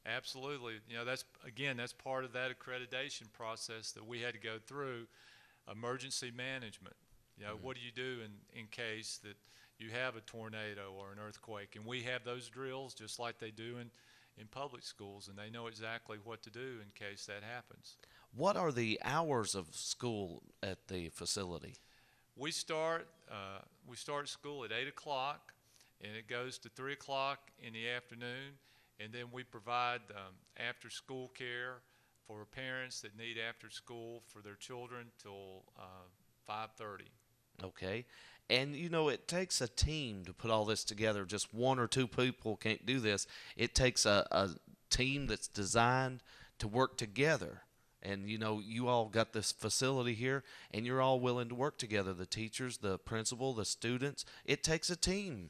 Absolutely. That's part of that accreditation process that we had to go through. Emergency management. Mm-hmm. What do you do in case that you have a tornado or an earthquake? And we have those drills just like they do in public schools, and they know exactly what to do in case that happens. What are the hours of school at the facility? We start we start school at 8 o'clock, and it goes to 3 o'clock in the afternoon, and then we provide after school care for parents that need after school for their children till 5:30. Okay. And it takes a team to put all this together. Just one or two people can't do this. It takes a team that's designed to work together. And you all got this facility here, and you're all willing to work together, the teachers, the principal, the students. It takes a team.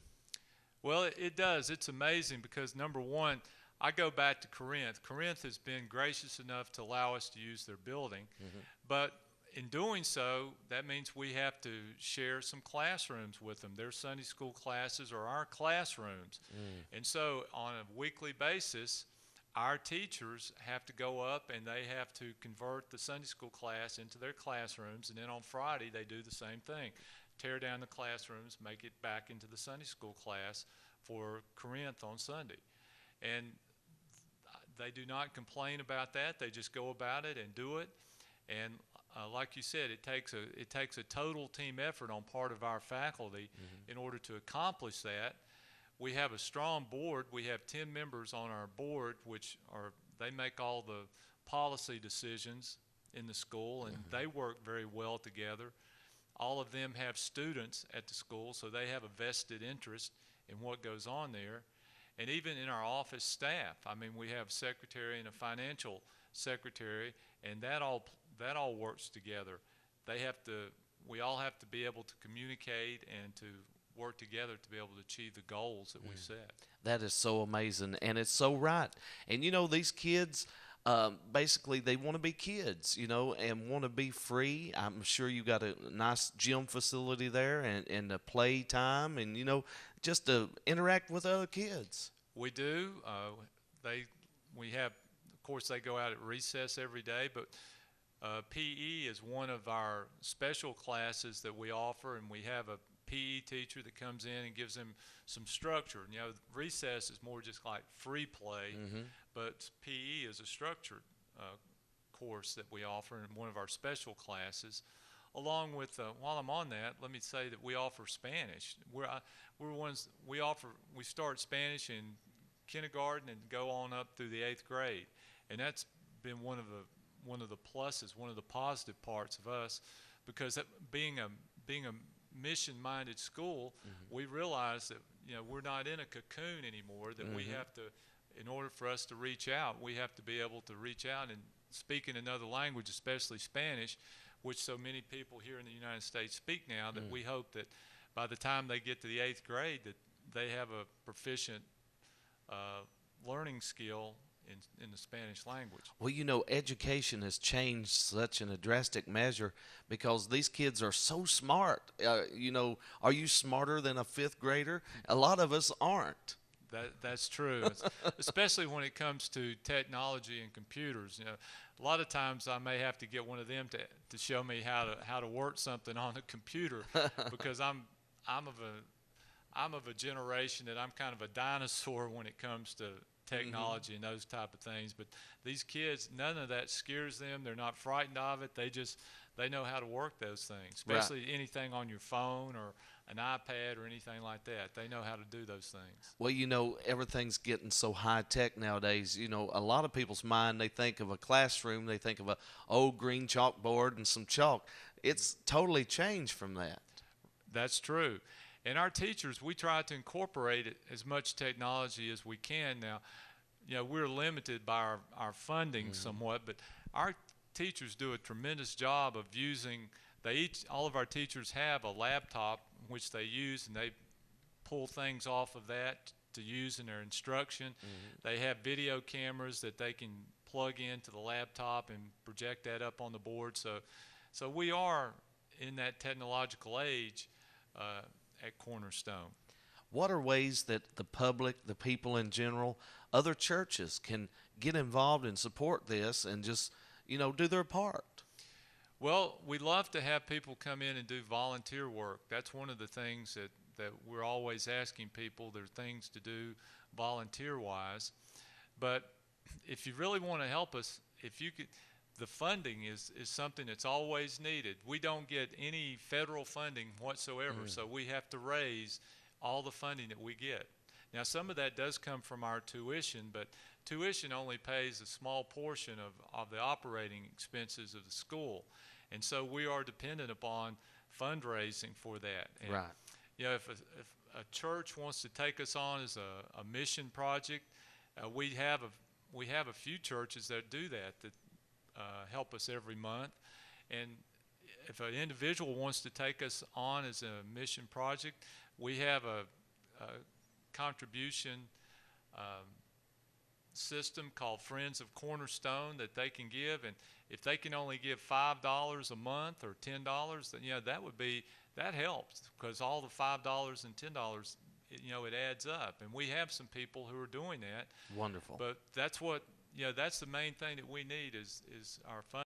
Well, it does. It's amazing because number one, I go back to Corinth. Corinth has been gracious enough to allow us to use their building, Hmm. but in doing so, that means we have to share some classrooms with them. Their Sunday school classes are our classrooms. Mm. And so, on a weekly basis, our teachers have to go up and they have to convert the Sunday school class into their classrooms. And then on Friday, they do the same thing, tear down the classrooms, make it back into the Sunday school class for Corinth on Sunday. And they do not complain about that. They just go about it and do it. And like you said, it takes a total team effort on part of our faculty Hmm. in order to accomplish that. We have a strong board. We have 10 members on our board, which are they make all the policy decisions in the school, and Hmm. they work very well together. All of them have students at the school, so they have a vested interest in what goes on there. And even in our office staff, I mean, we have a secretary and a financial secretary, and that all works together. They have to, we all have to be able to communicate and to work together to be able to achieve the goals that we set. That is so amazing, and it's so right. And these kids, basically, they want to be kids, and want to be free. I'm sure you got a nice gym facility there, and a play time, and just to interact with other kids. We do. They, we have, of course, they go out at recess every day, but PE is one of our special classes that we offer, and we have a PE teacher that comes in and gives them some structure. Recess is more just like free play, Hmm. but PE is a structured course that we offer in one of our special classes. Along with, while I'm on that, let me say that we offer Spanish. We're ones we start Spanish in kindergarten and go on up through the eighth grade, and that's been one of the pluses, one of the positive parts of us, because being a mission-minded school, Hmm. we realize that we're not in a cocoon anymore. That we Hmm. have to, in order for us to reach out, we have to be able to reach out and speak in another language, especially Spanish, which so many people here in the United States speak now. That we hope that by the time they get to the eighth grade, that they have a proficient uh, learning skill in the Spanish language. Well, education has changed such in a drastic measure because these kids are so smart. Are you smarter than a fifth grader? A lot of us aren't. That's true, especially when it comes to technology and computers. A lot of times I may have to get one of them to show me how to work something on a computer, because I'm of a generation that I'm kind of a dinosaur when it comes to Hmm. technology and those type of things. But these kids, none of that scares them. They're not frightened of it. They know how to work those things, Right. especially anything on your phone or an iPad or anything like that. They know how to do those things. Well, everything's getting so high tech nowadays. A lot of people's mind, they think of a classroom, they think of a old green chalkboard and some chalk. It's totally changed from that. That's true. And our teachers, we try to incorporate as much technology as we can. Now, we're limited by our funding Hmm. somewhat, but our teachers do a tremendous job of using. All of our teachers have a laptop which they use, and they pull things off of that to use in their instruction. Hmm. They have video cameras that they can plug into the laptop and project that up on the board. So we are in that technological age at Cornerstone. What are ways that the public, the people in general, other churches can get involved and support this and just, do their part. Well, we love to have people come in and do volunteer work. That's one of the things that we're always asking people. There are things to do volunteer-wise. But if you really want to help us, if you could, the funding is something that's always needed. We don't get any federal funding whatsoever, so we have to raise all the funding that we get. Now, some of that does come from our tuition, but tuition only pays a small portion of the operating expenses of the school. And so we are dependent upon fundraising for that. And, Right. if a church wants to take us on as a mission project, we have a few churches that do that help us every month. And if an individual wants to take us on as a mission project, we have a contribution system called Friends of Cornerstone that they can give, and if they can only give $5 a month or $10, then that helps, because all the $5 and $10, it adds up, and we have some people who are doing that. Wonderful. But that's the main thing that we need is our funding.